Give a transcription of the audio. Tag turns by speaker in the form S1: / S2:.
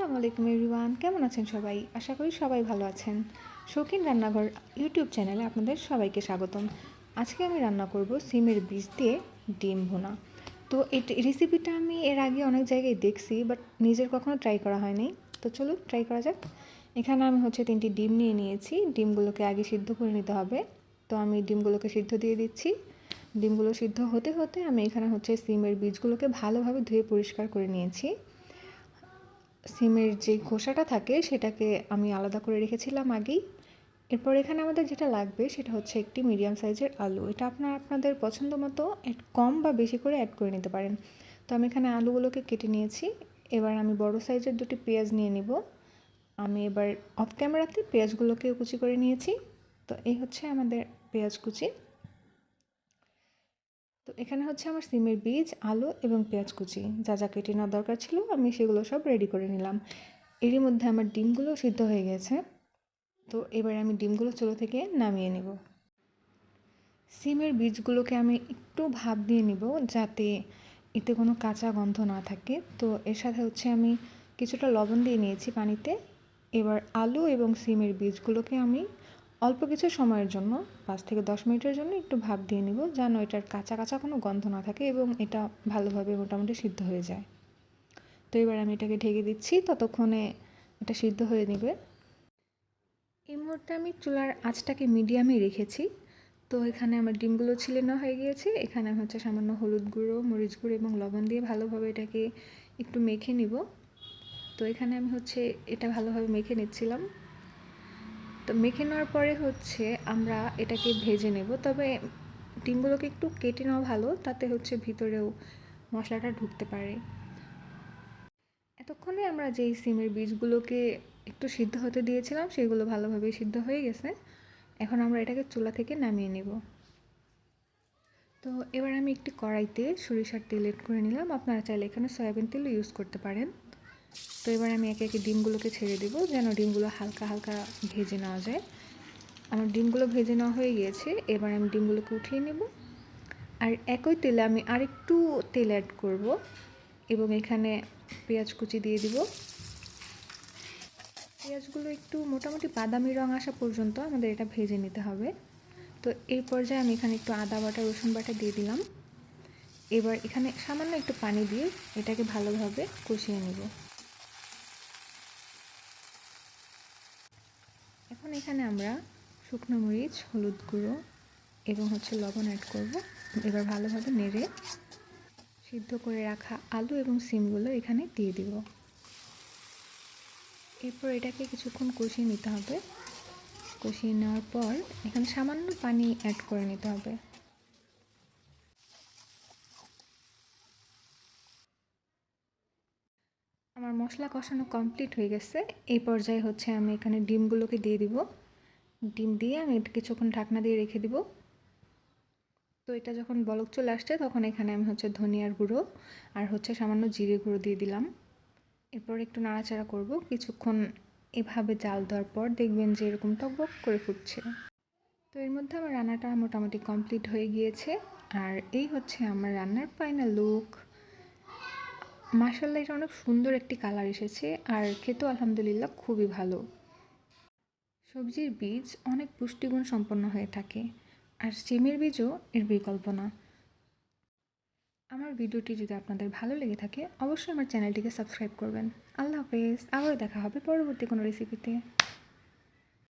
S1: আসসালামু আলাইকুম এভরিওয়ান, কেমন আছেন সবাই? আশা করি সবাই ভালো আছেন। শৌখিন রান্নাঘর ইউটিউব চ্যানেলে আপনাদের সবাইকে স্বাগতম। আজকে আমি রান্না করব সিমের বীজ দিয়ে ডিম ভুনা। তো এই রেসিপিটা আমি এর আগে অনেক জায়গায় দেখছি, বাট নিজের কখনো ট্রাই করা হয়নি। তো চলুন ট্রাই করা যাক। এখানে আমি 3টি ডিম নিয়ে নিয়েছি। ডিমগুলোকে আগে সিদ্ধ করে নিতে হবে। তো আমি ডিমগুলোকে সিদ্ধ দিয়ে দিচ্ছি। ডিমগুলো সিদ্ধ হতে হতে আমি এখানে সিমের বীজগুলোকে ভালোভাবে ধুয়ে পরিষ্কার করে নিয়েছি। সিমের যে খোসাটা থাকে সেটাকে আমি আলাদা করে রেখেছিলাম আগেই। এরপর এখানে আমাদের যেটা লাগবে সেটা হচ্ছে একটি মিডিয়াম সাইজের আলু। এটা আপনাদের পছন্দ মতো কম বা বেশি করে অ্যাড করে নিতে পারেন। তো আমি এখানে আলুগুলোকে কেটে নিয়েছি। এবার আমি বড় সাইজের 2টি পেঁয়াজ নিয়ে নিব। আমি এবার অফ ক্যামেরাতে পেঁয়াজগুলোকে কুচি করে নিয়েছি। তো এই হচ্ছে আমাদের পেঁয়াজ কুচি। তো এখানে আমার সিমের বীজ, আলু এবং পেঁয়াজ কুচি যা যা কেটে নেওয়ার দরকার ছিল আমি সেগুলো সব রেডি করে নিলাম। এরই মধ্যে আমার ডিমগুলো সিদ্ধ হয়ে গেছে। তো এবার আমি ডিমগুলো চুলা থেকে নামিয়ে নেব। সিমের বীজগুলোকে আমি একটু ভাপ দিয়ে নিব যাতে এতে কোনো কাঁচা গন্ধ না থাকে। তো এর সাথে আমি কিছুটা লবণ দিয়ে নিয়েছি পানিতে। এবার আলু এবং সিমের বীজগুলোকে আমি অল্প কিছু সময়ের জন্য 5 থেকে 10 মিনিটের জন্য একটু ভাপ দিয়ে নিব, যেন এটার কাঁচা কাঁচা কোনো গন্ধ না থাকে এবং এটা ভালোভাবে মোটামুটি সিদ্ধ হয়ে যায়। তো এবার আমি এটাকে ঢেকে দিচ্ছি, ততক্ষণে এটা সিদ্ধ হয়ে নেবে। এই মুহূর্তে আমি চুলার আঁচটাকে মিডিয়ামে রেখেছি। তো এখানে আমার ডিমগুলো ছিলে নেওয়া হয়ে গিয়েছে। এখানে আমি সামান্য হলুদ গুঁড়ো, মরিচ গুঁড়ো এবং লবণ দিয়ে ভালোভাবে এটাকে একটু মেখে নিব। তো এখানে আমি এটা ভালোভাবে মেখে নিচ্ছিলাম। তো মেখে নেওয়ার পরে আমরা এটাকে ভেজে নেব। তবে ডিমগুলোকে একটু কেটে নেওয়া ভালো, তাতে ভিতরেও মশলাটা ঢুকতে পারে। এতক্ষণে আমরা যেই সিমের বীজগুলোকে একটু সিদ্ধ হতে দিয়েছিলাম সেগুলো ভালোভাবে সিদ্ধ হয়ে গেছে। এখন আমরা এটাকে চুলা থেকে নামিয়ে নেব। তো এবার আমি একটি কড়াইতে সরিষার তেল এড করে নিলাম। আপনারা চাইলে এখানে সয়াবিন তেলও ইউজ করতে পারেন। তো এবার আমি একে একে ডিমগুলোকে ছেড়ে দেব, যেন ডিমগুলো হালকা হালকা ভেজে নেওয়া যায়। আমার ডিমগুলো ভেজে নেওয়া হয়ে গিয়েছে। এবার আমি ডিমগুলোকে উঠিয়ে নেব। আর একই তেলে আমি আরেকটু তেল অ্যাড করব এবং এখানে পেঁয়াজ কুচি দিয়ে দিব। পেঁয়াজগুলো একটু মোটামুটি বাদামি রং আসা পর্যন্ত আমাদের এটা ভেজে নিতে হবে। তো এই পর্যায়ে আমি এখানে একটু আদা বাটা, রসুন বাটা দিয়ে দিলাম। এবার এখানে সামান্য একটু পানি দিয়ে এটাকে ভালোভাবে কষিয়ে নেব। এখন এখানে আমরা শুকনো মরিচ, হলুদ গুঁড়ো এবং লবণ অ্যাড করব। এবার ভালোভাবে নেড়ে সিদ্ধ করে রাখা আলু এবং সিমগুলো এখানে দিয়ে দিব। এরপর এটাকে কিছুক্ষণ কষিয়ে নিতে হবে। কষিয়ে নেওয়ার পর এখানে সামান্য পানি অ্যাড করে নিতে হবে। আমার মশলা কষানো কমপ্লিট হয়ে গেছে। এই পর্যায়ে আমি এখানে ডিমগুলোকে দিয়ে দিব। ডিম দিয়ে আমি এটা কিছুক্ষণ ঢাকনা দিয়ে রেখে দিব। তো এটা যখন বলক চলে আসছে তখন এখানে আমি ধনিয়ার গুঁড়ো আর সামান্য জিরে গুঁড়ো দিয়ে দিলাম। এরপর একটু নাড়াচাড়া করব কিছুক্ষণ। এভাবে জাল দেওয়ার পর দেখবেন যে এরকম টকবক করে ফুটছে। তো এর মধ্যে আমার রান্নাটা মোটামুটি কমপ্লিট হয়ে গিয়েছে। আর এই আমার রান্নার ফাইনাল লুক। মাশাআল্লাহ, এটা অনেক সুন্দর একটি কালার এসেছে আর খেতেও আলহামদুলিল্লাহ খুবই ভালো। সবজির বীজ অনেক পুষ্টিগুণ সম্পন্ন হয়ে থাকে, আর সিমের বীজও এর বিকল্প না। আমার ভিডিওটি যদি আপনাদের ভালো লেগে থাকে অবশ্যই আমার চ্যানেলটিকে সাবস্ক্রাইব করবেন। আল্লাহ হাফেজ। আবারও দেখা হবে পরবর্তী কোনো রেসিপিতে।